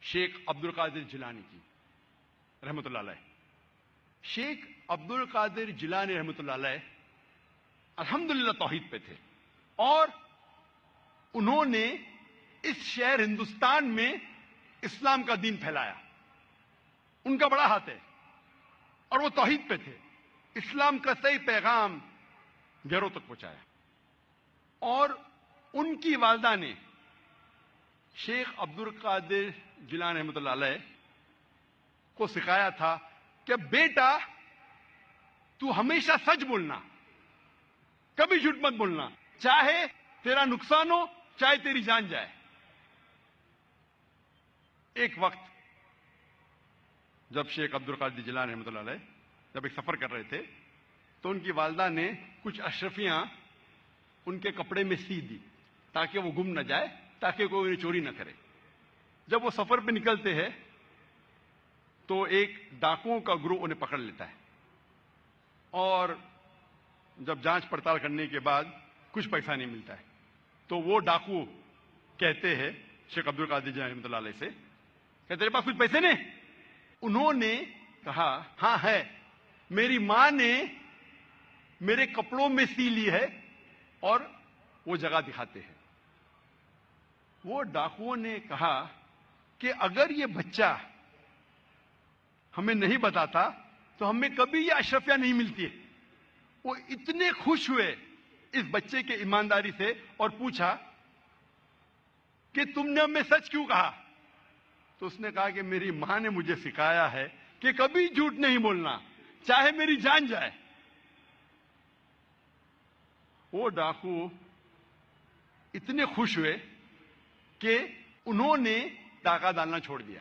شیخ عبد القادر جیلانی کی رحمۃ اللہ علیہ. شیخ عبد القادر جیلانی رحمۃ اللہ علیہ الحمدللہ توحید پہ تھے اور انہوں نے اس شہر ہندوستان میں اسلام کا دین پھیلایا. ان کا بڑا ہاتھ ہے اور وہ توحید پہ تھے. اسلام کا صحیح پیغام گھروں تک پہنچایا. اور ان کی والدہ نے شیخ عبد القادر جیلانی رحمۃ اللہ علیہ کو سکھایا تھا کہ بیٹا تو ہمیشہ سچ بولنا, کبھی جھوٹ مت بولنا, چاہے تیرا نقصان ہو چاہے تیری جان جائے. ایک وقت جب شیخ عبد القادر جیلانی رحمۃ اللہ علیہ جب ایک سفر کر رہے تھے تو ان کی والدہ نے کچھ اشرفیاں ان کے کپڑے میں سی دی تاکہ وہ گم نہ جائے, تاکہ کوئی انہیں چوری نہ کرے. جب وہ سفر پہ نکلتے ہیں تو ایک ڈاکوؤں کا گروہ انہیں پکڑ لیتا ہے اور جب جانچ پڑتال کرنے کے بعد کچھ پیسہ نہیں ملتا ہے تو وہ ڈاکو کہتے ہیں شیخ عبد القادر جیلانی رحمۃ اللہ علیہ سے کہ تیرے پاس کچھ پیسے نہیں؟ انہوں نے کہا ہاں ہے, میری ماں نے میرے کپڑوں میں سی لی ہے, اور وہ جگہ دکھاتے ہیں. وہ ڈاکوؤں نے کہا کہ اگر یہ بچہ ہمیں نہیں بتاتا تو ہمیں کبھی یہ اشرفیاں نہیں ملتی ہے. وہ اتنے خوش ہوئے اس بچے کے ایمانداری سے اور پوچھا کہ تم نے ہمیں سچ کیوں کہا؟ تو اس نے کہا کہ میری ماں نے مجھے سکھایا ہے کہ کبھی جھوٹ نہیں بولنا, چاہے میری جان جائے. وہ ڈاکو اتنے خوش ہوئے کہ انہوں نے ڈاکہ ڈالنا چھوڑ دیا.